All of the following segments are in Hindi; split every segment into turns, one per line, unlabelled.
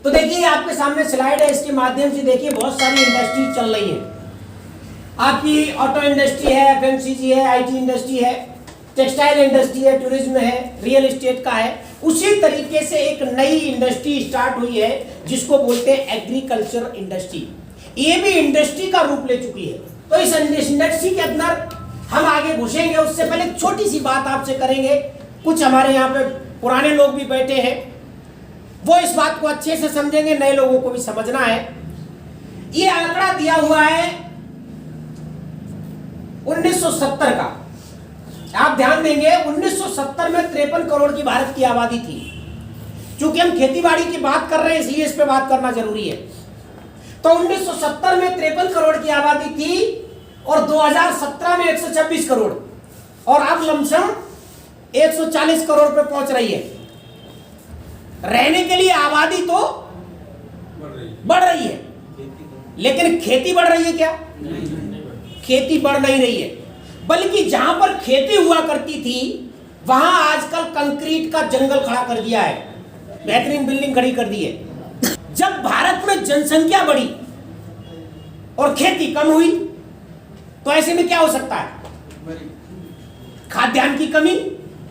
तो देखिए आपके सामने स्लाइड है, इसके माध्यम से देखिए बहुत सारी इंडस्ट्री चल रही है। आपकी ऑटो इंडस्ट्री है, एफएमसीजी है, आईटी इंडस्ट्री है, टेक्सटाइल इंडस्ट्री है, टूरिज्म है, रियल एस्टेट का है। उसी तरीके से एक नई इंडस्ट्री स्टार्ट हुई है जिसको बोलते हैं एग्रीकल्चर इंडस्ट्री। ये भी इंडस्ट्री का रूप ले चुकी है। तो इस इंडस्ट्री के अंदर हम आगे घुसेंगे, उससे पहले एक छोटी सी बात आपसे करेंगे। कुछ हमारे यहाँ पे पुराने लोग भी बैठे हैं, वो इस बात को अच्छे से समझेंगे, नए लोगों को भी समझना है। ये आंकड़ा दिया हुआ है 1970 का। आप ध्यान देंगे 1970 में 53 करोड़ की भारत की आबादी थी। चूंकि हम खेतीबाड़ी की बात कर रहे हैं इसलिए इस पे बात करना जरूरी है। तो 1970 में 53 करोड़ की आबादी थी और 2017 में 126 करोड़, और अब लमसम 140 करोड़ पे पहुंच रही है। रहने के लिए आबादी तो बढ़ रही है, लेकिन खेती बढ़ रही है क्या? खेती बढ़ नहीं रही है, बल्कि जहां पर खेती हुआ करती थी वहां आजकल कंक्रीट का जंगल खड़ा कर दिया है, बेहतरीन बिल्डिंग खड़ी कर दी है। जब भारत में जनसंख्या बढ़ी और खेती कम हुई तो ऐसे में क्या हो सकता है? खाद्यान्न की कमी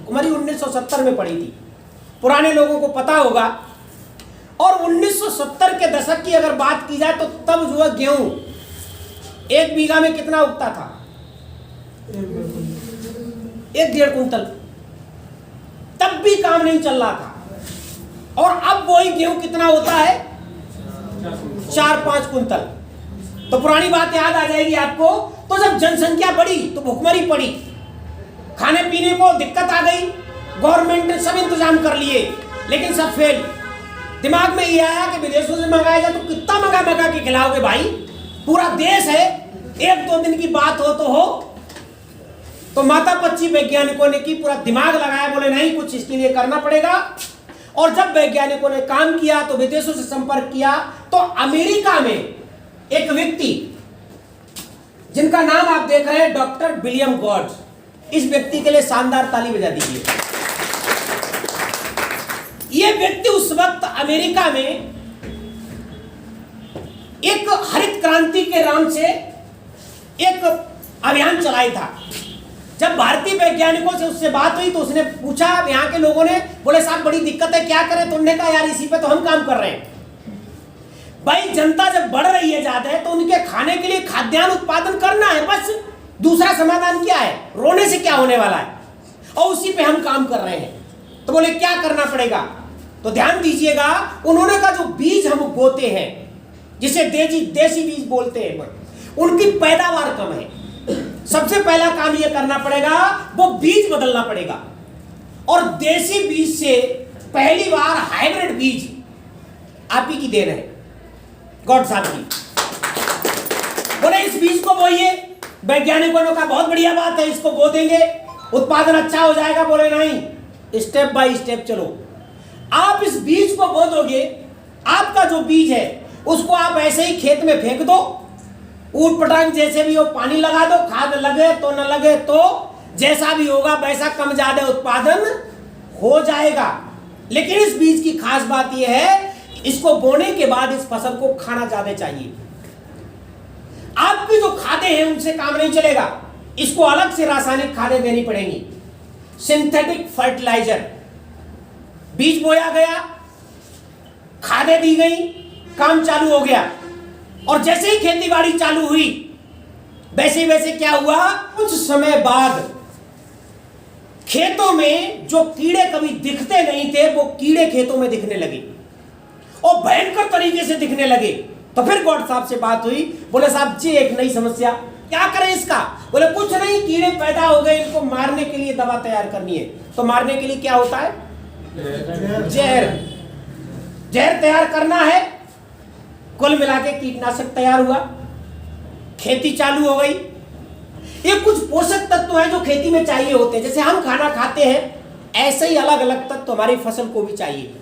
हमारी 1970 में पड़ी थी, पुराने लोगों को पता होगा। और 1970 के दशक की अगर बात की जाए तो तब जो है गेहूं 1 बीघा में कितना उगता था? 1-1.5 कुंतल। तब भी काम नहीं चल रहा था, और अब वही गेहूं कितना होता है? 4-5 कुंतल। तो पुरानी बात याद आ जाएगी आपको। तो जब जनसंख्या बढ़ी तो भुखमरी पड़ी, खाने पीने को दिक्कत आ गई, गवर्नमेंट ने सब इंतजाम कर लिए लेकिन सब फेल। दिमाग में ये आया कि विदेशों से मंगाया जाए तो कितना मंगा के खिलाओगे भाई, पूरा देश है, 1-2 दिन की बात हो तो माता पच्ची वैज्ञानिकों ने की पूरा दिमाग लगाया, बोले नहीं कुछ इसके लिए करना पड़ेगा। और जब वैज्ञानिकों ने काम किया तो विदेशों से संपर्क किया तो अमेरिका में एक व्यक्ति जिनका नाम आप देख रहे हैं डॉक्टर विलियम गॉड्स, इस व्यक्ति के लिए शानदार ताली बजा दीजिए। यह व्यक्ति उस वक्त अमेरिका में एक हरित क्रांति के नाम से एक अभियान चलाया था। जब भारतीय वैज्ञानिकों से उससे बात हुई तो उसने पूछा, यहाँ के लोगों ने बोले साहब बड़ी दिक्कत है, क्या करें? तो उन्होंने कहा यार इसी पे तो हम काम कर रहे हैं भाई। जनता जब बढ़ रही है ज्यादा है तो उनके खाने के लिए खाद्यान्न उत्पादन करना है, बस दूसरा समाधान क्या है? रोने से क्या होने वाला है? और उसी पे हम काम कर रहे हैं। तो बोले क्या करना पड़ेगा? तो ध्यान दीजिएगा, उन्होंने कहा जो बीज हम बोते हैं जिसे देसी बीज बोलते हैं, उनकी पैदावार कम है। सबसे पहला काम यह करना पड़ेगा, वो बीज बदलना पड़ेगा। और देसी बीज से पहली बार हाइब्रिड बीज आप ही की देन है, गॉड साहब की। बोले इस बीज को बोइए। वैज्ञानिकों ने कहा बहुत बढ़िया बात है, इसको बो देंगे, उत्पादन अच्छा हो जाएगा। बोले नहीं, स्टेप बाय स्टेप चलो। आप इस बीज को बो दोगे, आपका जो बीज है उसको आप ऐसे ही खेत में फेंक दो, ऊट पटांग जैसे भी हो, पानी लगा दो, खाद लगे तो न लगे तो जैसा भी होगा वैसा कम ज्यादा उत्पादन हो जाएगा। लेकिन इस बीज की खास बात यह है, इसको बोने के बाद इस फसल को खाना ज्यादा चाहिए। आपकी जो खादें हैं उनसे काम नहीं चलेगा, इसको अलग से रासायनिक खादें देनी पड़ेंगी, सिंथेटिक फर्टिलाइजर। बीज बोया गया, खादें दी गई, काम चालू हो गया। और जैसे ही खेतीबाड़ी चालू हुई वैसे वैसे क्या हुआ, कुछ समय बाद खेतों में जो कीड़े कभी दिखते नहीं थे वो कीड़े खेतों में दिखने लगे और भयंकर तरीके से दिखने लगे। तो फिर गॉड साहब से बात हुई, बोले साहब जी एक नई समस्या, क्या करें इसका? बोले कुछ नहीं, कीड़े पैदा हो गए, इनको मारने के लिए दवा तैयार करनी है। तो मारने के लिए क्या होता है? जहर तैयार करना है। कुल मिला के कीटनाशक तैयार हुआ, खेती चालू हो गई। ये कुछ पोषक तत्व हैं जो खेती में चाहिए होते हैं। जैसे हम खाना खाते हैं ऐसे ही अलग अलग तत्व हमारी फसल को भी चाहिए,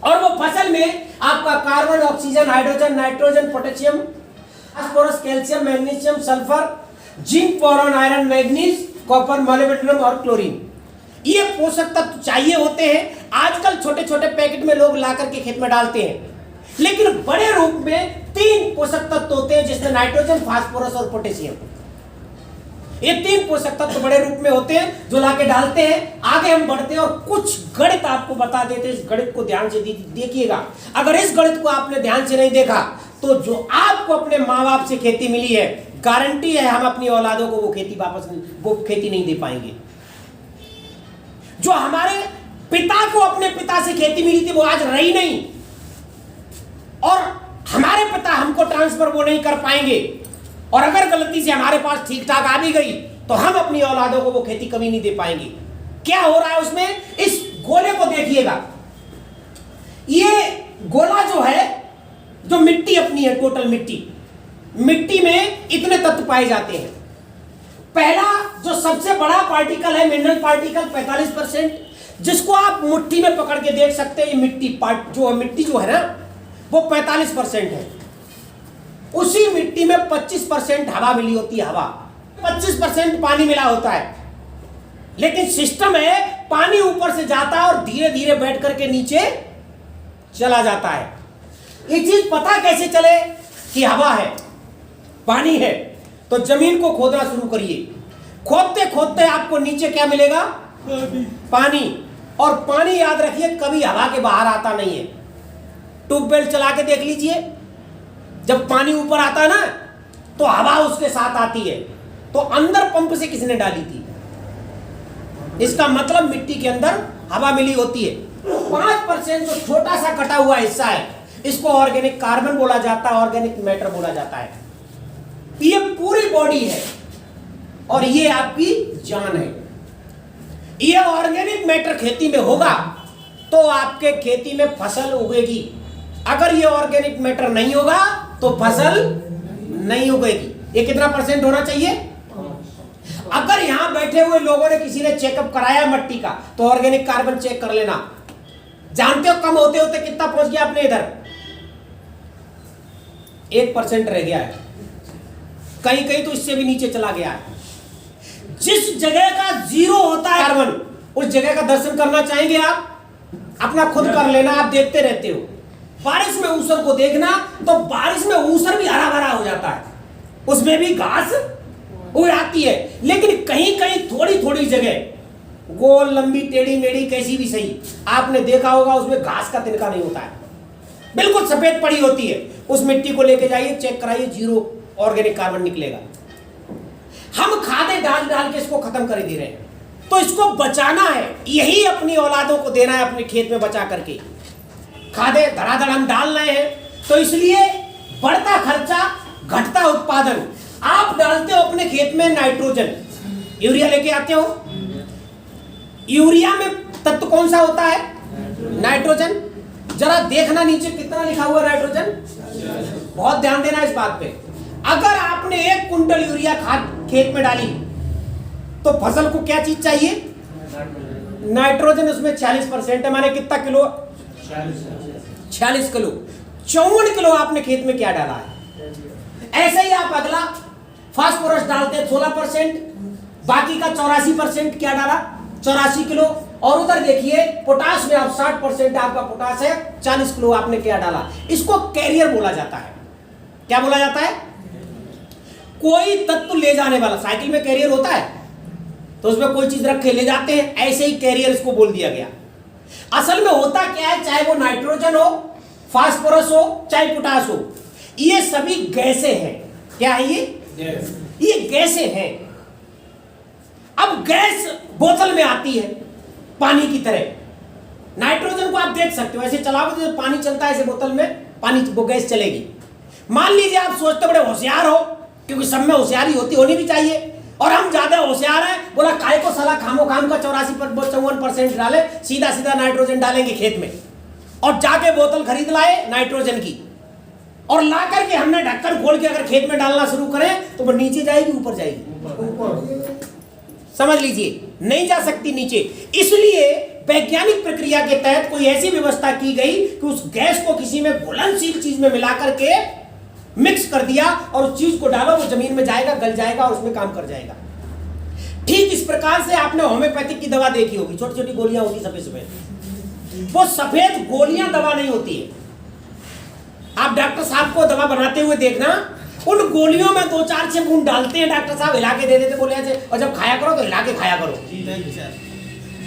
और वो फसल में आपका carbon, oxygen, hydrogen, nitrogen, potassium, phosphorus, calcium, magnesium, sulphur, zinc, boron, iron, manganese, copper, molybdenum और क्लोरीन, ये पोषक तत्व चाहिए होते हैं। आजकल छोटे छोटे पैकेट में लोग ला करके खेत में डालते हैं, लेकिन बड़े रूप में 3 पोषक तत्व होते हैं, जिसमें नाइट्रोजन, फास्फोरस और पोटेशियम। ये 3 पोषक तत्व बड़े रूप में होते हैं जो लाके डालते हैं। आगे हम बढ़ते हैं और कुछ गणित आपको बता देते हैं। इस गणित को ध्यान से देखिएगा। अगर इस गणित को आपने ध्यान से नहीं देखा तो जो आपको अपने माँ बाप से खेती मिली है, गारंटी है हम अपनी औलादों को वो खेती नहीं दे पाएंगे। जो हमारे पिता को अपने पिता से खेती मिली थी वो आज रही नहीं, और हमारे पिता हमको ट्रांसफर वो नहीं कर पाएंगे। और अगर गलती से हमारे पास ठीक ठाक आ भी गई तो हम अपनी औलादों को वो खेती कभी नहीं दे पाएंगे। क्या हो रहा है उसमें? इस गोले को देखिएगा। ये गोला जो है, जो मिट्टी अपनी है, टोटल मिट्टी में इतने तत्व पाए जाते हैं। पहला जो सबसे बड़ा पार्टिकल है मिनरल पार्टिकल 45%, जिसको आप मुट्ठी में पकड़ के देख सकते हैं। ये मिट्टी जो है ना वो 45% है। उसी मिट्टी में 25% हवा मिली होती है, हवा 25% पानी मिला होता है। लेकिन सिस्टम है, पानी ऊपर से जाता है और धीरे धीरे बैठ करके नीचे चला जाता है। ये चीज पता कैसे चले कि हवा है, पानी है? तो जमीन को खोदना शुरू करिए। खोदते खोदते आपको नीचे क्या मिलेगा? पानी। और पानी याद रखिए कभी हवा के बाहर आता नहीं है। ट्यूबवेल चला के देख लीजिए, जब पानी ऊपर आता है ना तो हवा उसके साथ आती है। तो अंदर पंप से किसने डाली थी? इसका मतलब मिट्टी के अंदर हवा मिली होती है। 5% जो छोटा सा कटा हुआ हिस्सा है, इसको ऑर्गेनिक कार्बन बोला जाता है, ऑर्गेनिक मैटर बोला जाता है। ये पूरी बॉडी है और ये आपकी जान है। ये ऑर्गेनिक मैटर खेती में होगा तो आपके खेती में फसल उगेगी। अगर ये ऑर्गेनिक मैटर नहीं होगा तो फसल नहीं उगेगी। ये कितना % होना चाहिए? अगर यहां बैठे हुए लोगों ने किसी ने चेकअप कराया मट्टी का तो ऑर्गेनिक कार्बन चेक कर लेना। जानते हो कम होते होते कितना पहुंच गया अपने इधर? 1% रह गया है, कहीं कहीं तो इससे भी नीचे चला गया है। जिस जगह का 0 होता है कार्बन, उस जगह का दर्शन करना चाहेंगे आप? अपना खुद कर लेना, आप देखते रहते हो। बारिश में ऊसर को देखना, तो बारिश में ऊसर भी हरा भरा हो जाता है, उसमें भी घास उग आती है। लेकिन कहीं कहीं थोड़ी थोड़ी जगह गोल, लंबी, टेढ़ी मेढ़ी, कैसी भी सही, आपने देखा होगा उसमें घास का तिनका नहीं होता है, बिल्कुल सफेद पड़ी होती है। उस मिट्टी को लेके जाइए, चेक कराइए, 0 ऑर्गेनिक कार्बन निकलेगा। हम खादे डाल डाल के इसको खत्म कर दे रहे हैं। तो इसको बचाना है, यही अपनी औलादों को देना है, अपने खेत में बचा करके। खादे धड़ाधड़ हम डाल रहे हैं, तो इसलिए बढ़ता खर्चा, घटता उत्पादन। आप डालते हो अपने खेत में नाइट्रोजन, यूरिया लेके आते हो। यूरिया में तत्व कौन सा होता है? नाइट्रोजन। जरा देखना नीचे कितना लिखा हुआ नाइट्रोजन, बहुत ध्यान देना इस बात पे। अगर आपने 1 कुंटल यूरिया खाद खेत में डाली तो फसल को क्या चीज चाहिए? नाइट्रोजन। उसमें 40% है, माने कितना किलो? 46 किलो। 54 किलो आपने खेत में क्या डाला है? ऐसे ही आप अगला फास्फोरस डालते हैं 16%, बाकी का 84% क्या डाला? 84 किलो। और उधर देखिए पोटाश में आप 60% आपका पोटाश है, 40 किलो आपने क्या डाला? इसको कैरियर बोला जाता है। क्या बोला जाता है? कोई तत्व ले जाने वाला। साइकिल में कैरियर होता है तो उसमें कोई चीज रख के ले जाते हैं, ऐसे ही कैरियर इसको बोल दिया गया। असल में होता क्या है, चाहे वो नाइट्रोजन हो, फास्फोरस हो, चाहे पोटाश हो, ये सभी गैसें हैं। क्या है ये गैसें हैं। अब गैस बोतल में आती है पानी की तरह। नाइट्रोजन को आप देख सकते हो, ऐसे चलाओगे तो पानी चलता है, ऐसे बोतल में पानी, वो गैस चलेगी। मान लीजिए आप सोचते बड़े होशियार हो, क्योंकि सब में होशियारी होनी भी चाहिए, और हम ज्यादा होशियार हैं, बोला काय को साला खामो खाम का 54% डाले, सीधा सीधा नाइट्रोजन डालेंगे खेत में। और जाके बोतल खरीद लाए नाइट्रोजन की, और ला करके हमने ढक्कन खोल के अगर खेत में डालना शुरू करें तो वो नीचे जाएगी ऊपर जाएगी? समझ लीजिए, नहीं जा सकती नीचे। इसलिए वैज्ञानिक प्रक्रिया के तहत कोई ऐसी व्यवस्था की गई कि उस गैस को किसी में घुलनशील चीज में मिला करके मिक्स कर दिया, और उस चीज को डालो, वो जमीन में जाएगा, गल जाएगा और उसमें काम कर जाएगा। ठीक इस प्रकार से आपने होम्योपैथिक की दवा देखी होगी, छोटी छोटी गोलियां होती सफेद सफेद। वो सफेद गोलियां दवा नहीं होती है, आप डॉक्टर साहब को दवा बनाते हुए देखना, उन गोलियों में 2-4 बूंद डालते हैं डॉक्टर साहब, हिला के दे देते, बोले ऐसे, और जब खाया करो तो हिला के खाया करो।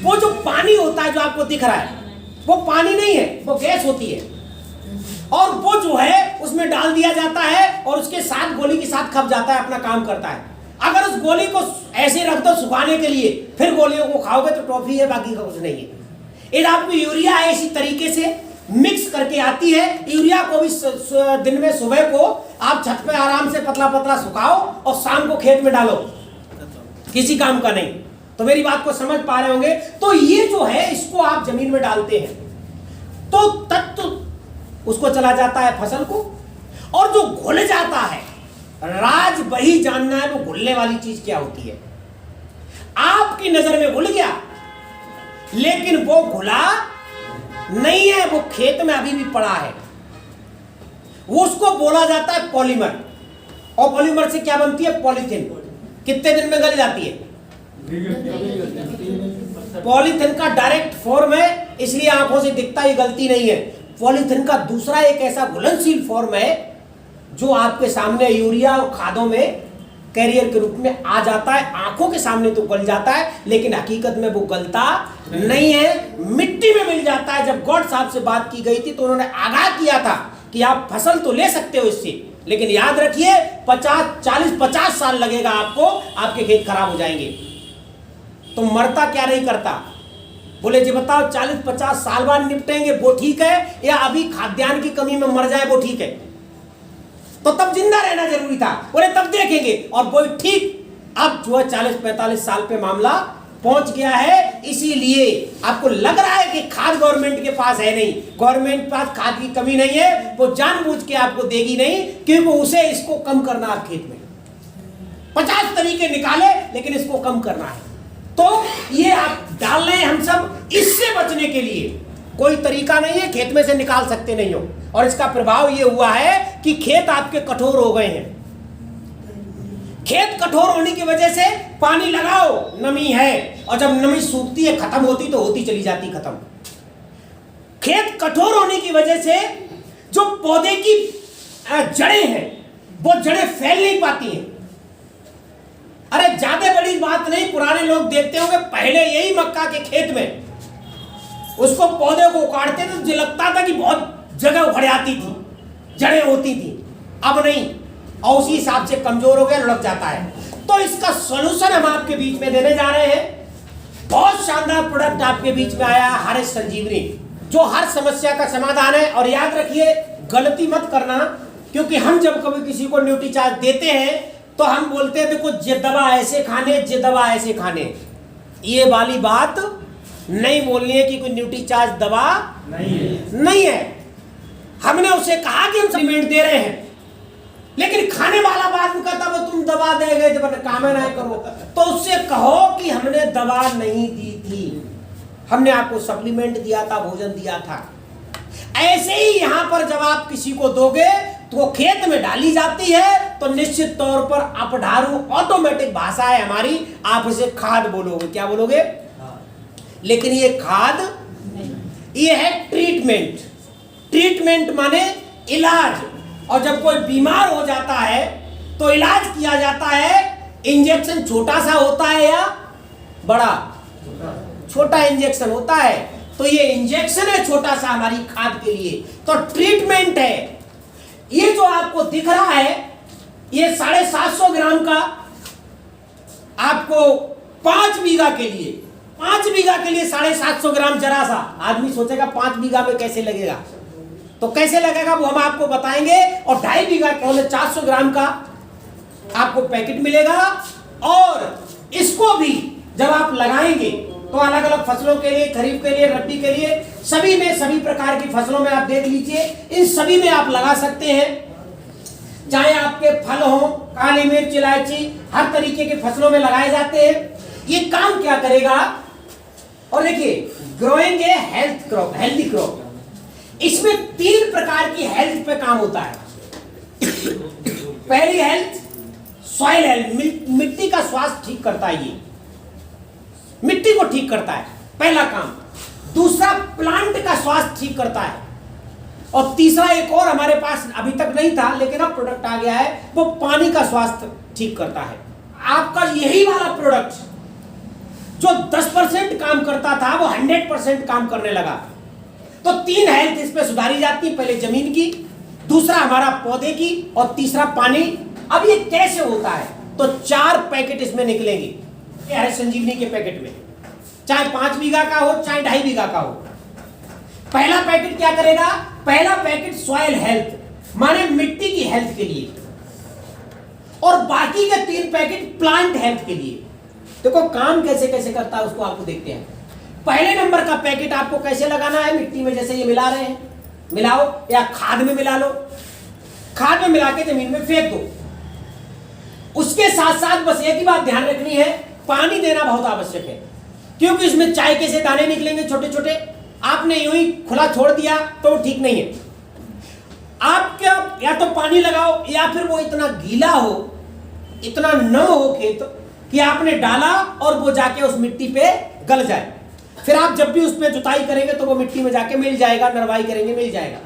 वो जो पानी होता है जो आपको दिख रहा है, वो पानी नहीं है, वो गैस होती है, और वो जो है उसमें डाल दिया जाता है और उसके साथ गोली के साथ खप जाता है, अपना काम करता है। अगर उस गोली को ऐसे रख दो सुखाने के लिए, फिर गोलियों को खाओगे तो टॉफी है, बाकी का कुछ नहीं है। ये आपको यूरिया है इसी तरीके से मिक्स करके आती है। यूरिया को भी दिन में सुबह को आप छत पे आराम से पतला पतला सुखाओ और शाम को खेत में डालो, किसी काम का नहीं। तो मेरी बात को समझ पा रहे होंगे। तो ये जो है इसको आप जमीन में डालते हैं तो तत्व उसको चला जाता है फसल को, और जो घुल जाता है, राज वही जानना है वो घुलने वाली चीज क्या होती है। आपकी नजर में घुल गया, लेकिन वो घुला नहीं है, वो खेत में अभी भी पड़ा है। वो उसको बोला जाता है पॉलीमर, और पॉलीमर से क्या बनती है? पॉलीथीन। कितने दिन में गल जाती है? पॉलीथीन का डायरेक्ट फॉर्म है, इसलिए आंखों से दिखता ही गलती नहीं है। पॉलीथीन का दूसरा एक ऐसा घुलनशील फॉर्म है जो आपके सामने यूरिया और खादों में कैरियर के रूप में आ जाता है। आंखों के सामने तो गल जाता है, लेकिन हकीकत में वो गलता नहीं है, मिट्टी में मिल जाता है। जब गॉड साहब से बात की गई थी तो उन्होंने आगाह किया था कि आप फसल तो ले सकते हो इससे, लेकिन याद रखिए 40-50 साल लगेगा आपको, आपके खेत खराब हो जाएंगे। तो मरता क्या नहीं करता? बोले जी बताओ 40-50 साल बाद निपटेंगे वो ठीक है, या अभी खाद्यान्न की कमी में मर जाए वो ठीक है? तो तब जिंदा रहना जरूरी था। बोले तब देखेंगे, और वो ठीक अब जो है 40-45 साल पे मामला पहुंच गया है। इसीलिए आपको लग रहा है कि खाद गवर्नमेंट के पास है नहीं, गवर्नमेंट के पास खाद की कमी नहीं है, वो जानबूझ के आपको देगी नहीं, क्योंकि उसे इसको कम करना आप खेत में 50 तरीके निकाले, लेकिन इसको कम करना है। तो ये आप डाल रहे हैं हम सब, इससे बचने के लिए कोई तरीका नहीं है, खेत में से निकाल सकते नहीं हो। और इसका प्रभाव ये हुआ है कि खेत आपके कठोर हो गए हैं। खेत कठोर होने की वजह से पानी लगाओ, नमी है, और जब नमी सूखती है, खत्म होती तो होती चली जाती खत्म। खेत कठोर होने की वजह से जो पौधे की जड़ें हैं वो जड़ें फैल नहीं पाती हैं। अरे ज्यादा बड़ी बात नहीं, पुराने लोग देखते होंगे पहले यही मक्का के खेत में उसको पौधे को उखाड़ते थे तो लगता था कि बहुत जगह उखड़ आती थी, जड़ें होती थी। अब नहीं, और उसी हिसाब से कमजोर हो गया, लुढ़क जाता है। तो इसका सॉल्यूशन हम आपके बीच में देने जा रहे हैं। बहुत शानदार प्रोडक्ट आपके बीच में आया, हर्ष संजीवनी, जो हर समस्या का समाधान है। और याद रखिए, गलती मत करना, क्योंकि हम जब कभी किसी को न्यूट्रीचार्ज देते हैं तो हम बोलते हैं देखो ये दवा ऐसे खाने, ये दवा ऐसे खाने। ये वाली बात नहीं बोलनी है कि कोई न्यूट्रीचार्ज दवा नहीं है। हमने उसे कहा कि हम सप्लीमेंट दे रहे हैं, लेकिन खाने वाला बात में कहता वो तुम दवा देंगे जब काम ना करो, तो उससे कहो कि हमने दवा नहीं दी थी, हमने आपको सप्लीमेंट दिया था, भोजन दिया था। ऐसे ही यहां पर जब आप किसी को दोगे तो खेत में डाली जाती है, तो निश्चित तौर पर अपढारू ऑटोमेटिक भाषा है हमारी, आप इसे खाद बोलोगे। क्या बोलोगे? लेकिन ये खाद, ये है ट्रीटमेंट। ट्रीटमेंट माने इलाज। और जब कोई बीमार हो जाता है तो इलाज किया जाता है। इंजेक्शन छोटा सा होता है या बड़ा? छोटा इंजेक्शन होता है, तो ये इंजेक्शन है छोटा सा हमारी खाद के लिए, तो ट्रीटमेंट है। ये जो आपको दिख रहा है, ये 750 ग्राम का आपको 5 बीघा के लिए, 5 बीघा के लिए 750 ग्राम। जरा सा आदमी सोचेगा 5 बीघा में कैसे लगेगा, तो कैसे लगेगा वो हम आपको बताएंगे। और 2.5 बीघा के 400 ग्राम का आपको पैकेट मिलेगा। और इसको भी जब आप लगाएंगे तो अलग अलग फसलों के लिए, खरीफ के लिए, रबी के लिए, सभी में, सभी प्रकार की फसलों में आप देख लीजिए, इन सभी में आप लगा सकते हैं। चाहे आपके फल हो, काली मिर्च, इलायची, हर तरीके के फसलों में लगाए जाते हैं। ये काम क्या करेगा? और देखिए, ग्रोइंग ए हेल्थ क्रॉप, हेल्दी क्रॉप, इसमें 3 प्रकार की हेल्थ पे काम होता है। पहली हेल्थ, सॉइल हेल्थ, मिट्टी का स्वास्थ्य ठीक करता है, ये मिट्टी को ठीक करता है, पहला काम। दूसरा, प्लांट का स्वास्थ्य ठीक करता है। और तीसरा एक और हमारे पास अभी तक नहीं था लेकिन अब प्रोडक्ट आ गया है, वो पानी का स्वास्थ्य ठीक करता है। आपका यही वाला प्रोडक्ट जो 10% काम करता था वो 100% काम करने लगा। तो 3 हेल्थ इस पे सुधारी जाती है, पहले जमीन की, दूसरा हमारा पौधे की और तीसरा पानी। अब ये कैसे होता है? तो 4 पैकेट इसमें निकलेंगे हरे संजीवनी के पैकेट में, चाहे 5 बीघा का हो चाहे 2.5 बीघा का हो। पहला पैकेट क्या करेगा? पहला पैकेट सॉइल हेल्थ माने मिट्टी की हेल्थ के लिए, और बाकी के 3 पैकेट प्लांट हेल्थ के लिए। देखो काम कैसे कैसे करता है उसको आपको देखते हैं। पहले नंबर का पैकेट आपको कैसे लगाना है? मिट्टी में जैसे ये मिला रहे हैं, मिलाओ, या खाद में मिला लो, खाद में मिला के जमीन में फेंक दो। उसके साथ साथ बस एक ही बात ध्यान रखनी है, पानी देना बहुत आवश्यक है, क्योंकि इसमें चाय के से दाने निकलेंगे छोटे छोटे। आपने यूं ही खुला छोड़ दिया तो ठीक नहीं है। आप क्या या तो पानी लगाओ या फिर वो इतना गीला हो, इतना न हो खेत कि आपने डाला और वो जाके उस मिट्टी पे गल जाए। फिर आप जब भी उसमें जुताई करेंगे तो वो मिट्टी में जाके मिल जाएगा, नरवाई करेंगे मिल जाएगा।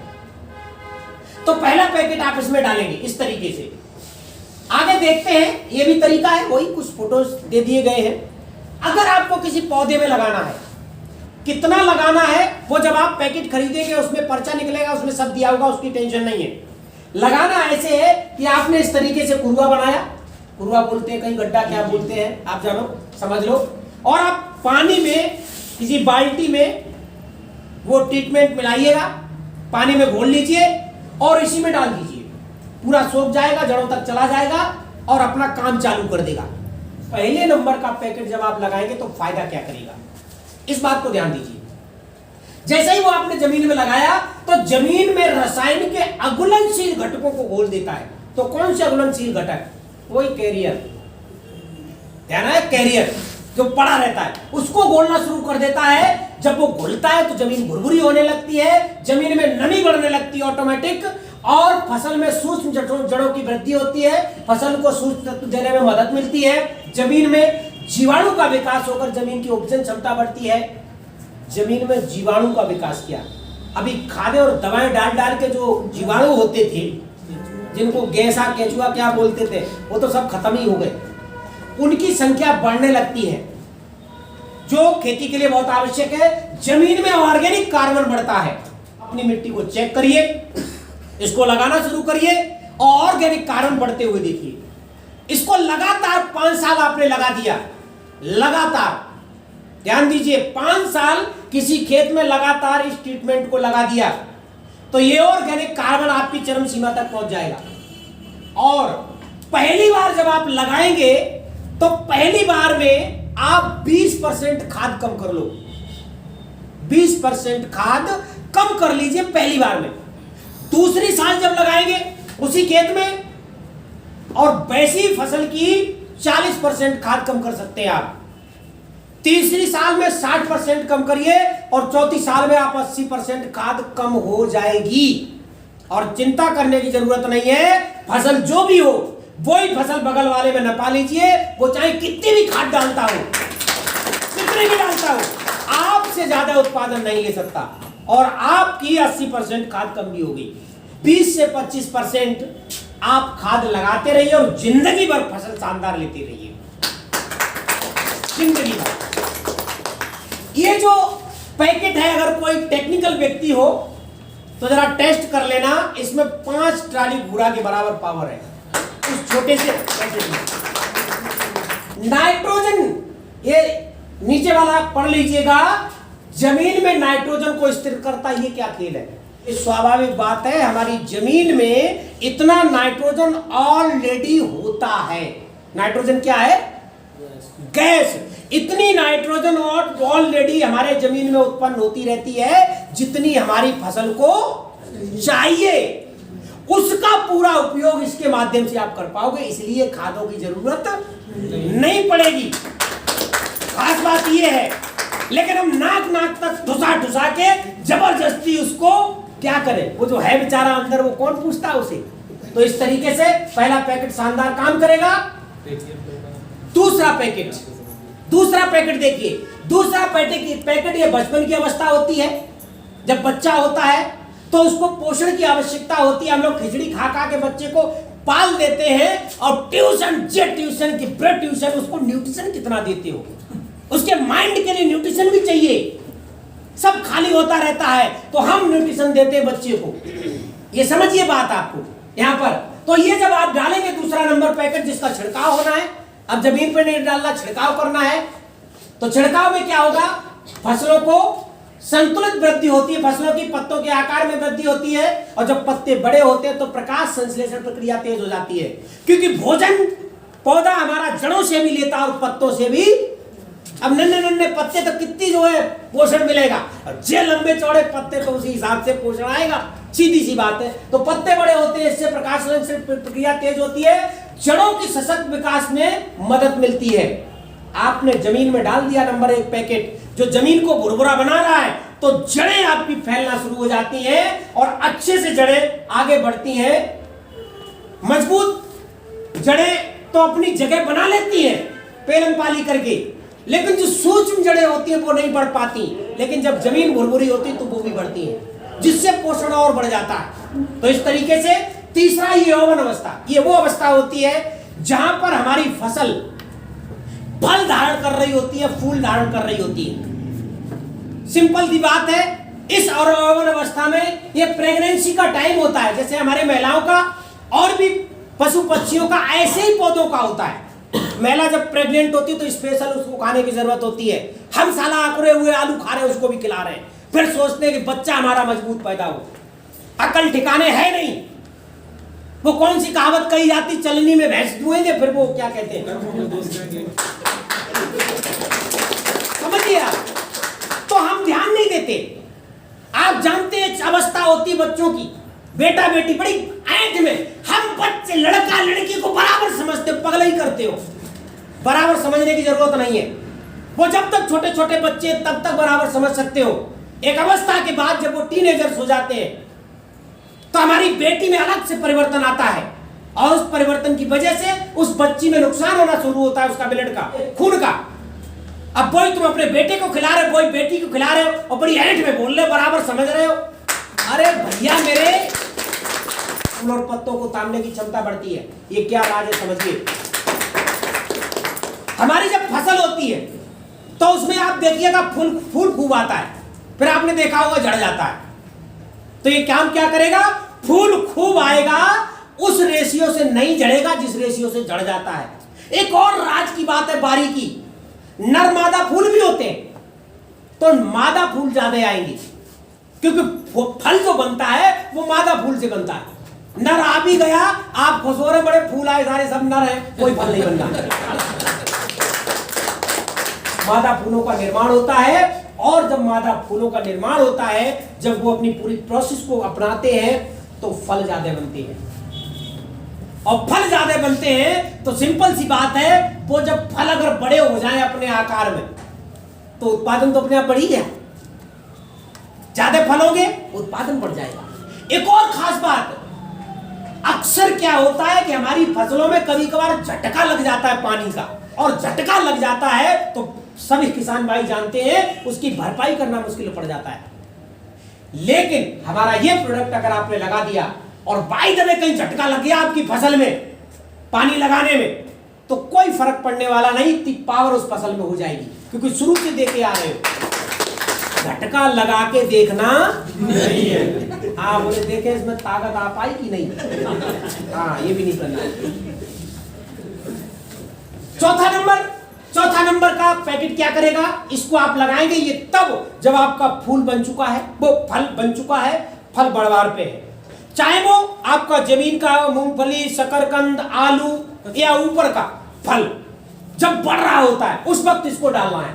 तो पहला पैकेट आप इसमें डालेंगे इस तरीके से। आगे देखते हैं, ये भी तरीका है, वही कुछ फोटोज दे दिए गए हैं। अगर आपको किसी पौधे में लगाना है, कितना लगाना है वो जब आप पैकेट खरीदेंगे उसमें पर्चा निकलेगा, उसमें सब दिया होगा, उसकी टेंशन नहीं है। लगाना ऐसे है कि आपने इस तरीके से कुरुआ बनाया, कुरुआ बोलते हैं, कहीं गड्ढा क्या बोलते हैं आप जानो, समझ लो। और आप पानी में किसी बाल्टी में वो ट्रीटमेंट मिलाइएगा, पानी में घोल लीजिए और इसी में डाल दीजिए, पूरा सूख जाएगा, जड़ों तक चला जाएगा और अपना काम चालू कर देगा। पहले नंबर का पैकेट जब आप लगाएंगे तो फायदा क्या करेगा, इस बात को ध्यान दीजिए। जैसे ही वो आपने जमीन में लगाया तो जमीन में रसायन के अघुलनशील घटकों को घोल देता है। तो कौन से अघुलनशील घटक? वही कैरियर, ध्यान है, कैरियर जो पड़ा रहता है उसको घोलना शुरू कर देता है। जब वो घुलता है तो जमीन भुरभुरी होने लगती है, जमीन में नमी बढ़ने लगती है ऑटोमेटिक, और फसल में सूक्ष्म जड़ों की वृद्धि होती है, फसल को सूक्ष्म तत्व देने में मदद मिलती है, जमीन में जीवाणु का विकास होकर जमीन की उपजन क्षमता बढ़ती है। जमीन में जीवाणु का विकास किया। अभी खादें और दवाएं डाल डाल के जो जीवाणु होते थे, जिनको गैसा केचुआ क्या बोलते थे, वो तो सब खत्म ही हो गए। उनकी संख्या बढ़ने लगती है, जो खेती के लिए बहुत आवश्यक है। जमीन में ऑर्गेनिक कार्बन बढ़ता है। अपनी मिट्टी को चेक करिए, इसको लगाना शुरू करिए और ऑर्गेनिक कार्बन बढ़ते हुए देखिए। इसको लगातार 5 साल आपने लगा दिया, लगातार ध्यान दीजिए, 5 साल किसी खेत में लगातार इस ट्रीटमेंट को लगा दिया तो ये ऑर्गेनिक कार्बन आपकी चरम सीमा तक पहुंच जाएगा। और पहली बार जब आप लगाएंगे तो पहली बार में आप 20% खाद कम कर लो, 20% खाद कम कर लीजिए पहली बार में। दूसरी साल जब लगाएंगे उसी खेत में और वैसी फसल की 40% खाद कम कर सकते हैं आप। तीसरी साल में 60% कम करिए और चौथी साल में आप 80% खाद कम हो जाएगी। और चिंता करने की जरूरत नहीं है, फसल जो भी हो वही फसल बगल वाले में नपा लीजिए, वो चाहे कितनी भी खाद डालता हो, कितनी भी डालता हो, आपसे ज्यादा उत्पादन नहीं ले सकता। और आपकी 80% खाद कम भी होगी। 20 से 25% आप खाद लगाते रहिए और जिंदगी भर फसल शानदार लेते रहिए, जिंदगी भर। ये जो पैकेट है, अगर कोई टेक्निकल व्यक्ति हो तो जरा टेस्ट कर लेना, इसमें 5 ट्राली भूरा के बराबर पावर है उस छोटे से पैकेट में। नाइट्रोजन, ये नीचे वाला पढ़ लीजिएगा, जमीन में नाइट्रोजन को स्थिर करता, ये क्या खेल है? ये स्वाभाविक बात है, हमारी जमीन में इतना नाइट्रोजन ऑलरेडी होता है। नाइट्रोजन क्या है? गैस। इतनी नाइट्रोजन ऑलरेडी हमारे जमीन में उत्पन्न होती रहती है जितनी हमारी फसल को चाहिए। उसका पूरा उपयोग इसके माध्यम से आप कर पाओगे, इसलिए खादों की जरूरत नहीं पड़ेगी। खास बात यह है, लेकिन हम नाक नाक तक ठुसा ठुसा के जबरदस्ती उसको क्या करें? वो जो है बेचारा अंदर, वो कौन पूछता है उसे? तो इस तरीके से पहला पैकेट शानदार काम करेगा। दूसरा पैकेट देखिए, दूसरा पैकेट ये बचपन की अवस्था होती है। जब बच्चा होता है तो उसको पोषण की आवश्यकता होती है। हम लोग खिचड़ी खा खा के बच्चे को पाल देते हैं, और ट्यूशन, जे ट्यूशन की ब्रेड ट्यूशन, उसको न्यूट्रिशन कितना देते हो? उसके माइंड के लिए न्यूट्रिशन भी चाहिए, सब खाली होता रहता है, तो हम न्यूट्रिशन देते हैं बच्चे को। ये समझिए बात आपको यहां पर। तो ये जब आप डालेंगे दूसरा नंबर पैकेट जिसका छिड़काव होना है, अब जमीन पे नहीं डालना, छिड़काव करना है, तो छिड़काव में क्या होगा? फसलों को संतुलित वृद्धि होती है, फसलों की पत्तों के आकार में वृद्धि होती है, और जब पत्ते बड़े होते हैं तो प्रकाश संश्लेषण प्रक्रिया तेज हो जाती है, क्योंकि भोजन पौधा हमारा जड़ों से भी लेता है और पत्तों से भी। अब नन्हे नन्हे पत्ते तो कितनी जो है पोषण मिलेगा, और जे लंबे चौड़े पत्ते तो उसी हिसाब से पोषण आएगा, सीधी सी बात है। तो पत्ते बड़े होते हैं, इससे प्रकाश संश्लेषण प्रक्रिया तेज होती है, जड़ों की सशक्त विकास में मदद मिलती है। आपने जमीन में डाल दिया नंबर 1 पैकेट, जो जमीन को भुरभुरा बना रहा है, तो जड़ें आपकी फैलना शुरू हो जाती हैं, और अच्छे से जड़ें आगे बढ़ती हैं। मजबूत जड़ें तो अपनी जगह बना लेती हैं पेलम पाली करके, लेकिन जो सूक्ष्म जड़ें होती हैं वो नहीं बढ़ पाती, लेकिन जब जमीन भुरभुरी होती है तो वो भी बढ़ती है, जिससे पोषण और बढ़ जाता है। तो इस तरीके से तीसरा ये यौवन अवस्था, ये वो अवस्था होती है जहां पर हमारी फसल फल धारण कर रही होती है, फूल धारण कर रही होती है। सिंपल सी बात है, इस यौवन अवस्था में ये प्रेगनेंसी का टाइम होता है, जैसे हमारे महिलाओं का और भी पशु पक्षियों का, ऐसे ही पौधों का होता है। महिला जब प्रेग्नेंट होती है तो स्पेशल उसको खाने की जरूरत होती है। हम साला आकुरे हुए आलू खा रहे हैं, उसको भी खिला रहे हैं, फिर सोचते हैं कि बच्चा हमारा मजबूत पैदा हो। अकल ठिकाने है नहीं। वो कौन सी कहावत कही जाती, चलनी में भैंस दुएंगे, फिर वो क्या कहते हैं, समझिए आप। तो हम ध्यान नहीं देते। आप जानते हैं अवस्था होती बच्चों की, बेटा बेटी बड़ी ऐंठ में, हम बच्चे लड़का लड़की को बराबर समझते हो, पगला ही करते हो। बराबर समझने की जरूरत नहीं है। वो जब तक छोटे छोटे बच्चे तब तक बराबर समझ सकते हो। एक अवस्था के बाद जब वो टीनेजर्स हो जाते हैं तो हमारी बेटी में अलग से परिवर्तन आता है, और उस परिवर्तन की वजह से उस बच्ची में नुकसान होना शुरू होता है, उसका ब्लड का, खून का। अब वही तुम अपने बेटे को खिला रहे हो, वही बेटी को खिला रहे हो, और बड़ी ऐंठ में बोल रहे हो, बराबर समझ रहे हो। अरे भैया मेरे, फूल और पत्तों को तामने की क्षमता बढ़ती है। ये क्या राज है समझिए। हमारी जब फसल होती है तो उसमें आप देखिएगा फूल खूब आता है, फिर आपने देखा होगा झड़ जाता है। तो ये काम क्या करेगा, फूल खूब आएगा, उस रेशियो से नहीं झड़ेगा जिस रेशियो से झड़ जाता है। एक और राज की बात है, बारीकी, नर मादा फूल भी होते हैं, तो मादा फूल ज्यादा आएंगे, क्योंकि फल जो बनता है वो मादा फूल से बनता है। नर आ भी गया, आप खुश हो रहे, बड़े फूल आए, सारे सब नर हैं, कोई फल नहीं बनता। मादा फूलों का निर्माण होता है, और जब मादा फूलों का निर्माण होता है, जब वो अपनी पूरी प्रोसेस को अपनाते हैं तो फल ज्यादा बनते हैं, और फल ज्यादा बनते हैं तो सिंपल सी बात है, वो जब फल अगर बड़े हो जाएं अपने आकार में तो उत्पादन तो अपने आप बढ़ ही गया। ज्यादा फल होंगे, उत्पादन बढ़ जाएगा। एक और खास बात, अक्सर क्या होता है कि हमारी फसलों में कभी कभार झटका लग जाता है पानी का, और झटका लग जाता है तो सभी किसान भाई जानते हैं उसकी भरपाई करना मुश्किल पड़ जाता है। लेकिन हमारा ये प्रोडक्ट अगर आपने लगा दिया और बाई द वे कहीं झटका लग गया आपकी फसल में पानी लगाने में, तो कोई फर्क पड़ने वाला नहीं, इतनी पावर उस फसल में हो जाएगी, क्योंकि शुरू से देखे आ रहे हो। झटका लगा के देखना नहीं है। हाँ बोले देखे इसमें ताकत आ पाई कि नहीं, हाँ ये भी नहीं करना। चौथा नंबर का पैकेट क्या करेगा, इसको आप लगाएंगे ये तब जब आपका फूल बन चुका है, वो फल बन चुका है, फल बढ़वार पे है, चाहे वो आपका जमीन का मूंगफली, शकरकंद, आलू या ऊपर का फल जब बढ़ रहा होता है उस वक्त इसको डालना है।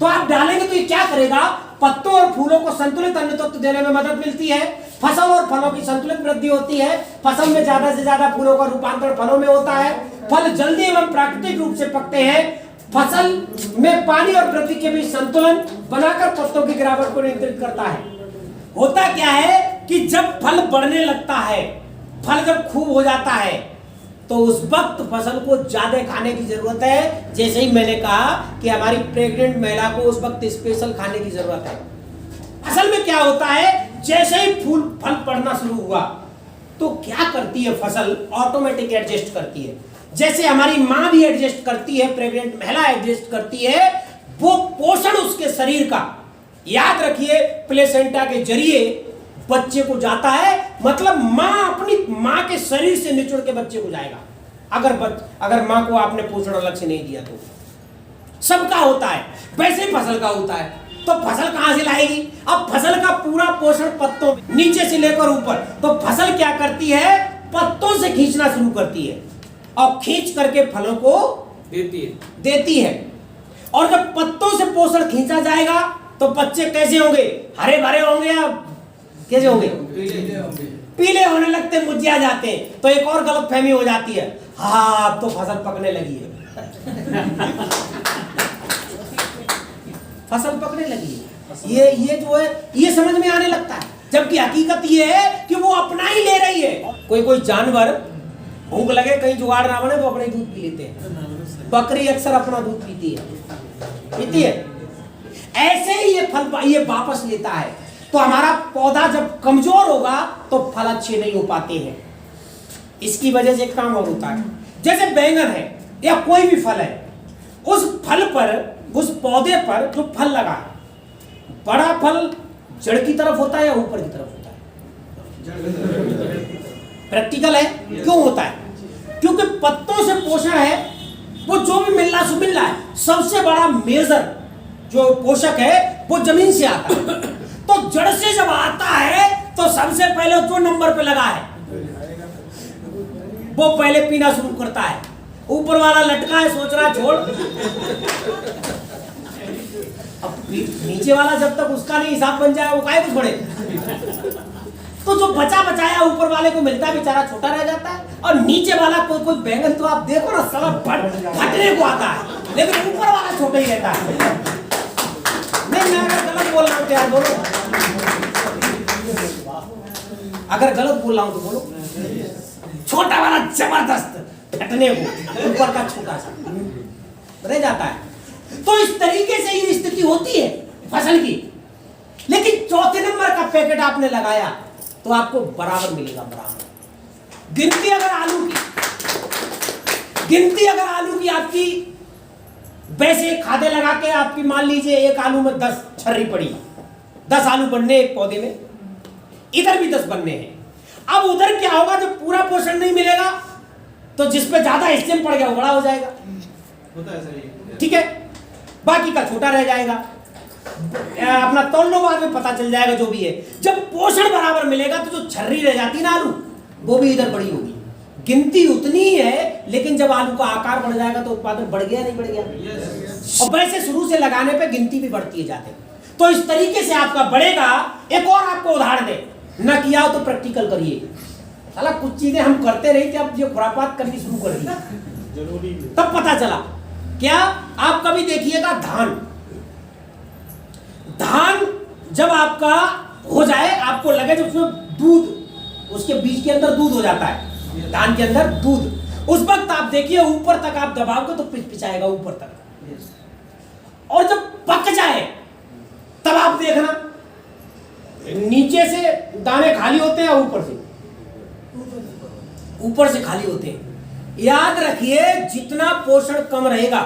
तो आप डालेंगे तो ये क्या करेगा, पत्तों और फूलों को संतुलित अन्य तत्व देने में मदद मिलती है, फसल और फलों की संतुलित वृद्धि होती है, फसल में ज्यादा से ज्यादा फूलों का रूपांतरण फलों में होता है, फल जल्दी एवं प्राकृतिक रूप से पकते हैं, फसल में पानी और वृद्धि के बीच संतुलन बनाकर पत्तों की गिरावट को नियंत्रित करता है। होता क्या है कि जब फल बढ़ने लगता है, फल जब खूब हो जाता है, तो उस वक्त फसल को ज्यादा खाने की जरूरत है। जैसे ही मैंने कहा कि हमारी प्रेग्नेंट महिला को उस वक्त स्पेशल खाने की जरूरत है। असल में क्या होता है, जैसे ही फूल फल पड़ना शुरू हुआ तो क्या करती है फसल, ऑटोमेटिक एडजस्ट करती है। जैसे हमारी माँ भी एडजस्ट करती है, प्रेग्नेंट महिला एडजस्ट करती है, वो पोषण उसके शरीर का, याद रखिए, प्लेसेंटा के जरिए बच्चे को जाता है। मतलब माँ अपनी माँ के शरीर से निचोड़ के बच्चे को जाएगा। अगर माँ को आपने पोषण अलग से नहीं दिया तो सबका होता है, वैसे ही फसल का होता है। तो फसल कहां से लाएगी? अब फसल का पूरा पोषण पत्तों, नीचे से लेकर ऊपर। तो फसल क्या करती है? पत्तों से खींचना शुरू करती है और खींच करके फलों को देती है। और जब पत्तों से पोषण खींचा जाएगा तो बच्चे कैसे होंगे? हरे भरे होंगे या कैसे होंगे? पीले होने लगते, मुरझा जाते हैं। तो एक और गलतफहमी हो जाती है, हाँ अब तो फसल पकने लगी है। फसल पकने लगी है, ये जो है ये समझ में आने लगता है, जबकि हकीकत ये है कि वो अपना ही ले रही है। कोई जानवर भूख लगे, कहीं जुगाड़ ना बने तो अपने दूध पी लेते हैं। बकरी अक्सर अपना दूध पीती है। ऐसे ही ये फल ये वापस लेता है। तो हमारा पौधा जब कमजोर होगा तो फल अच्छे नहीं हो पाते हैं। इसकी वजह से एक काम और होता है, जैसे बैंगन है या कोई भी फल है, उस फल पर, उस पौधे पर जो फल लगा है, बड़ा फल जड़ की तरफ होता है या ऊपर की तरफ होता है? प्रैक्टिकल है। क्यों होता है? क्योंकि पत्तों से पोषण है, वो जो भी मिल रहा है, सबसे बड़ा मेजर जो पोषक है वो जमीन से आता है। तो जड़ से जब आता है तो सबसे पहले जो नंबर पे लगा है वो पहले पीना शुरू करता है। ऊपर वाला लटका है, सोच रहा है छोड़। अब नीचे वाला जब तक उसका नहीं हिसाब बन जाए वो काहे कुछ बढ़े। तो जो बचा बचाया ऊपर वाले को मिलता है, बेचारा छोटा रह जाता है। और नीचे वाला कोई बैंगन तो आप देखो ना, साला फटने को आता है, लेकिन ऊपर वाला छोटा ही रहता है। नहीं, मैं अगर गलत बोल रहा हूँ यार बोलो, अगर गलत बोल रहा हूँ तो बोलो। छोटा वाला जबरदस्त फटने को, ऊपर का छोटा सा रह जाता है। तो इस तरीके से ये स्थिति होती है फसल की। लेकिन चौथे नंबर का पैकेट आपने लगाया तो आपको बराबर मिलेगा, बराबर। गिनती अगर आलू की आपकी वैसे खादे लगा के आपकी, मान लीजिए एक आलू में 10 छर्री पड़ी, 10 आलू बनने एक पौधे में, इधर भी 10 बनने हैं। अब उधर क्या होगा? जब पूरा पोषण नहीं मिलेगा तो जिस पे ज्यादा हिस्से में पड़ गया वो बड़ा हो जाएगा, ठीक है, बाकी का छोटा रह जाएगा। अपना तोड़ लो, बाद में पता चल जाएगा जो भी है। जब पोषण बराबर मिलेगा तो जो छर्री रह जाती ना आलू, वो भी इधर बड़ी होगी। गिनती उतनी ही है, लेकिन जब आलू का आकार बढ़ जाएगा तो उत्पादन बढ़ गया नहीं बढ़ गया? और वैसे शुरू से लगाने पे गिनती भी बढ़ती है जाते। तो इस तरीके से आपका बढ़ेगा। एक और आपको उदाहरण दे, न किया हो तो प्रैक्टिकल करिए। साला कुछ चीजें हम करते रही थी, अब ये खुरापात करनी शुरू कर दी, तब पता चला। क्या? आप कभी देखिएगा धान जब आपका हो जाए, आपको लगे जब उसमें दूध, उसके बीज के अंदर दूध हो जाता है, धान के अंदर दूध, उस वक्त आप देखिए ऊपर तक आप दबाओगे तो पिचपिचाएगा ऊपर तक। और जब पक जाए तब आप देखना नीचे से दाने खाली होते हैं, ऊपर से खाली होते हैं। याद रखिए, जितना पोषण कम रहेगा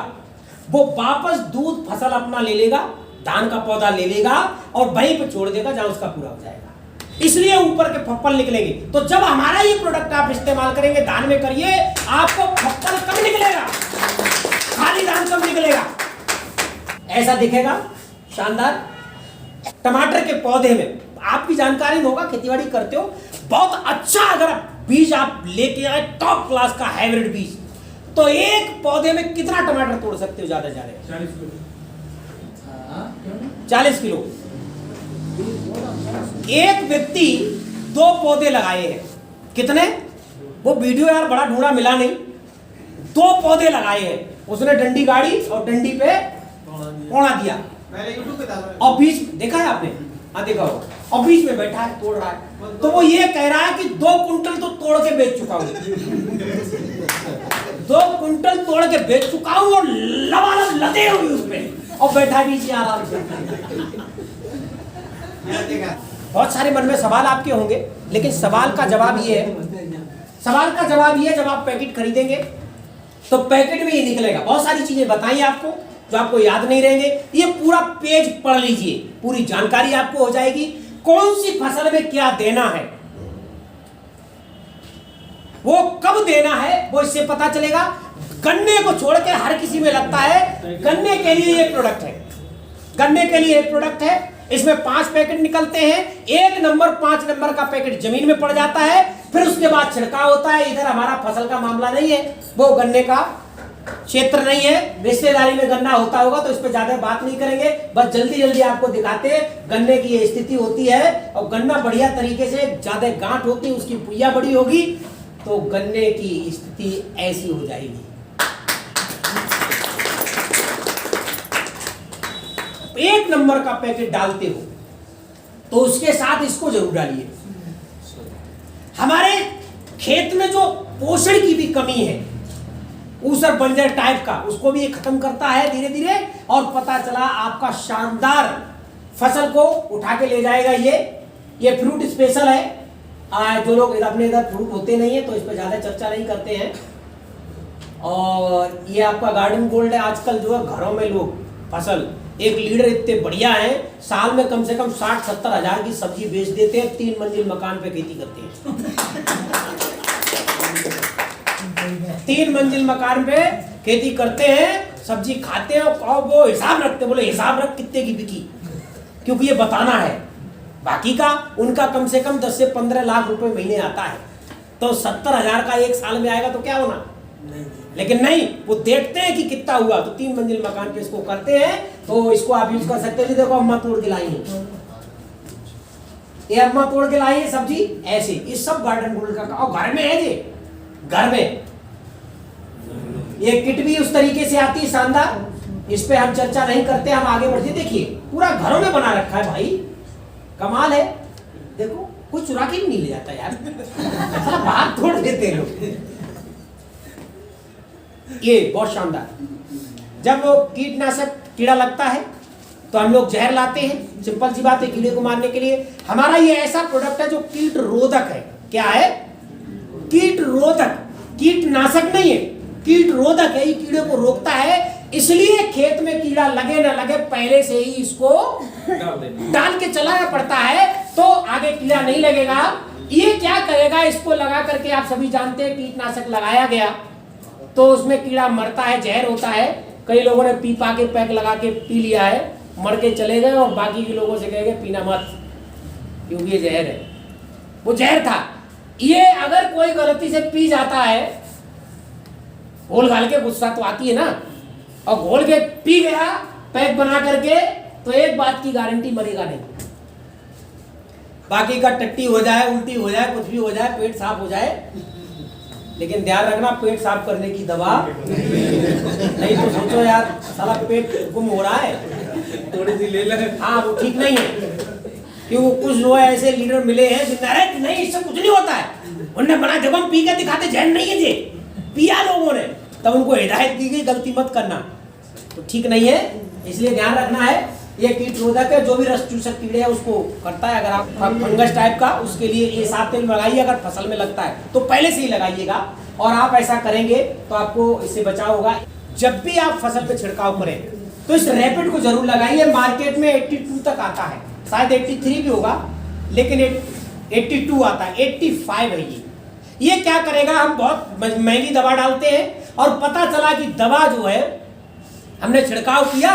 वो वापस दूध फसल अपना ले लेगा, धान का पौधा ले लेगा और वहीं पे छोड़ देगा जहां उसका पूरा हो जाएगा। इसलिए ऊपर के फप्पल निकलेंगे। तो जब हमारा ये प्रोडक्ट आप इस्तेमाल करेंगे, धान में करिए, आपको फप्पल कम निकलेगा, खाली धान कम निकलेगा, ऐसा दिखेगा शानदार। टमाटर के पौधे में आपकी जानकारी होगा, खेतीबाड़ी करते हो, बहुत अच्छा अगर बीज आप लेके आए टॉप क्लास का हाइब्रिड बीज, तो एक पौधे में कितना टमाटर तोड़ सकते हो? ज्यादा 40 किलो। एक व्यक्ति 2 पौधे लगाए हैं, कितने? वो वीडियो यार बड़ा ढूंढा, मिला नहीं। 2 पौधे लगाए हैं, उसने डंडी गाड़ी और डंडी पे पौड़ा दिया, और बीच देखा है आपने? हाँ देखा हो। और बीच में बैठा है, तोड़ रहा है। तो वो ये कह रहा है कि 2 कुंटल तो तोड़ के बेच चुका हूं, 2 कुंटल तोड़ के बेच चुका हूं, और लबालब लदे हुई उसमें, और बैठा भी आराम से। बहुत सारे मन में सवाल आपके होंगे, लेकिन सवाल का जवाब ये है, सवाल का जवाब ये, जब आप पैकेट खरीदेंगे तो पैकेट में ये निकलेगा। बहुत सारी चीजें बताई आपको जो आपको याद नहीं रहेंगे, ये पूरा पेज पढ़ लीजिए, पूरी जानकारी आपको हो जाएगी। कौन सी फसल में क्या देना है, वो कब देना है, वो इससे पता चलेगा। गन्ने को छोड़ के हर किसी में लगता है गन्ने के लिए ये प्रोडक्ट है, गन्ने के लिए एक प्रोडक्ट है। इसमें 5 पैकेट निकलते हैं, 1 नंबर 5 नंबर का पैकेट जमीन में पड़ जाता है, फिर उसके बाद छिड़काव होता है। इधर हमारा फसल का मामला नहीं है, वो गन्ने का क्षेत्र नहीं है। रिश्तेदारी में गन्ना होता होगा तो इस पर ज्यादा बात नहीं करेंगे, बस जल्दी जल्दी आपको दिखाते हैं गन्ने की ये स्थिति होती है। और गन्ना बढ़िया तरीके से, ज्यादा गांठ होती है, उसकी पुइया बड़ी होगी तो गन्ने की स्थिति ऐसी हो जाएगी। एक नंबर का पैकेट डालते हो तो उसके साथ इसको जरूर डालिए। हमारे खेत में जो पोषण की भी कमी है, ऊसर बंजर टाइप का, उसको भी ये खत्म करता है धीरे धीरे। और पता चला आपका शानदार फसल को उठा के ले जाएगा। ये फ्रूट स्पेशल है। जो लोग अपने इधर फ्रूट होते नहीं है तो इस पर ज्यादा चर्चा नहीं करते हैं। और ये आपका गार्डन गोल्ड है। आजकल जो है घरों में लोग फसल, एक लीडर इतने बढ़िया है, साल में कम से कम 60-70 हजार की सब्जी बेच देते हैं, 3 मंजिल मकान पे खेती करते हैं। 3 मंजिल मकान पे खेती करते हैं, सब्जी खाते हैं और वो हिसाब रखते, बोले हिसाब रख कितने की बिकी, क्योंकि ये बताना है। बाकी का उनका कम से कम 10 से 15 लाख रुपए महीने आता है, तो 70 हजार का एक साल में आएगा तो क्या होना। लेकिन नहीं, वो देखते हैं कि कितना हुआ, तो 3 मंजिल मकान पे इसको करते हैं। तो इसको आप यूज कर सकते हैं। देखो अम्मा तोड़ के लाई है, ये अम्मा तोड़ के लाई है सब्जी, ऐसे ये सब गार्डन गोल्ड का। और घर में है, ये घर में ये किट भी उस तरीके से आती है शानदार। इस पे हम चर्चा नहीं करते, हम आगे बढ़ते। देखिए पूरा घरों में बना रखा है भाई, कमाल है। देखो कुछ चुरा के भी नहीं ले जाता यार, साला बाहर तोड़ देते लोग। ये बहुत शानदार। जब वो कीटनाशक कीड़ा लगता है तो हम लोग जहर लाते हैं, सिंपल सी बात है, कीड़े को मारने के लिए। हमारा ये ऐसा प्रोडक्ट है जो कीट रोधक है। क्या है? कीट रोधक, कीटनाशक नहीं है, कीट रोधक है। ये कीड़े को रोकता है, इसलिए खेत में कीड़ा लगे ना लगे पहले से ही इसको डाल के चलाना पड़ता है, तो आगे कीड़ा नहीं लगेगा। ये क्या करेगा, इसको लगा करके, आप सभी जानते हैं कीटनाशक लगाया गया तो उसमें कीड़ा मरता है, जहर होता है। कई लोगों ने पीपा के पैक लगा के पी लिया है, मर के चले गए, और बाकी के लोगों से कहेंगे पीना मत क्योंकि ये जहर है। वो जहर था। ये अगर कोई गलती से पी जाता है, घोल घाल के, गुस्सा तो आती है ना, और घोल के पी गया पैक बना करके, तो एक बात की गारंटी, मरेगा नहीं। बाकी का टट्टी हो जाए, उल्टी हो जाए, कुछ भी हो जाए, पेट साफ हो जाए, लेकिन ध्यान रखना पेट साफ करने की दवा नहीं तो सोचो यार साला पेट गुम हो रहा है,
थोड़ी सी ले ले।
हाँ वो ठीक नहीं है। क्योंकि कुछ लोग ऐसे लीडर मिले हैं जिन्हें नहीं, इससे कुछ नहीं होता है, उन्होंने बना, देखो हम पी के दिखाते, जहर नहीं है ये, पिया लोगों ने, तब उनको हिदायत दी गई गलती मत करना, तो ठीक नहीं है। इसलिए ध्यान रखना है। ये कीट रोधक है, जो भी रस चूसक कीड़े हैं उसको करता है। अगर आप फंगस टाइप का, उसके लिए ये साफ तेल लगाइए। अगर फसल में लगता है तो पहले से ही लगाइएगा, और आप ऐसा करेंगे तो आपको इससे बचाव होगा। जब भी आप फसल पे छिड़काव करें तो इस रैपिड को जरूर लगाइए। मार्केट में 82 तक आता है, शायद 83 भी होगा, लेकिन 82 आता है, 85 है ये क्या करेगा, हम बहुत महंगी दवा डालते हैं और पता चला कि दवा जो है हमने छिड़काव किया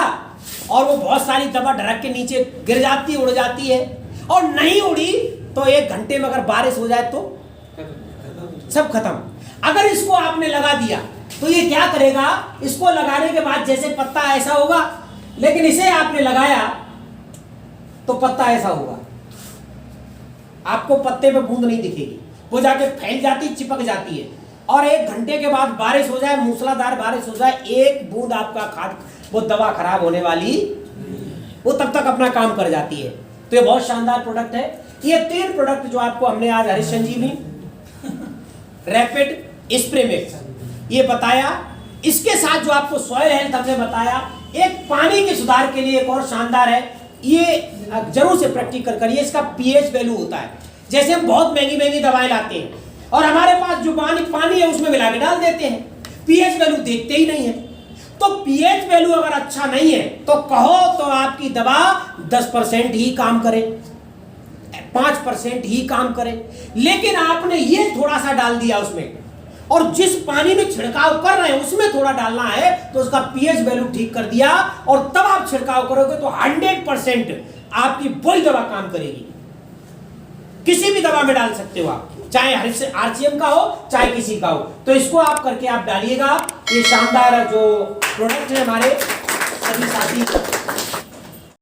और वो बहुत सारी दवा ढरक के नीचे गिर जाती है, उड़ जाती है, और नहीं उड़ी तो 1 घंटे में अगर बारिश हो जाए तो सब खत्म। अगर इसको आपने लगा दिया तो ये क्या करेगा, इसको लगाने के बाद जैसे पत्ता ऐसा होगा, लेकिन इसे आपने लगाया तो पत्ता ऐसा होगा, आपको पत्ते पे बूंद नहीं दिखेगी, वो जाके फैल जाती, चिपक जाती है। और 1 घंटे के बाद बारिश हो जाए, मूसलाधार बारिश हो जाए, 1 बूंद आपका खाद, वो दवा खराब होने वाली, वो तब तक अपना काम कर जाती है। तो ये बहुत शानदार प्रोडक्ट है। ये 3 प्रोडक्ट जो आपको हमने आज हरीश संजीवनी, रैपिड, स्प्रे मिक्स ये बताया, इसके साथ जो आपको सॉइल हेल्थ हमने बताया, एक पानी के सुधार के लिए एक और शानदार है, ये जरूर से प्रैक्टिकल करिए। इसका पीएच वैल्यू होता है। जैसे हम बहुत महंगी महंगी दवाएं लाते हैं और हमारे पास जो पानी है उसमें मिला के डाल देते हैं, पीएच वैल्यू देखते ही नहीं है। तो पीएच वैल्यू अगर अच्छा नहीं है तो कहो तो आपकी दवा 10% ही काम करे, 5% ही काम करे। लेकिन आपने ये थोड़ा सा डाल दिया उसमें, और जिस पानी में छिड़काव कर रहे हैं उसमें थोड़ा डालना है, तो उसका पीएच वैल्यू ठीक कर दिया और तब आप छिड़काव करोगे तो 100% आपकी वही दवा काम करेगी। किसी भी दवा में डाल सकते हो आप, चाहे आरसीएम का हो चाहे किसी का हो। तो इसको आप करके आप डालिएगा। ये शानदार जो प्रोडक्ट है हमारे सभी साथी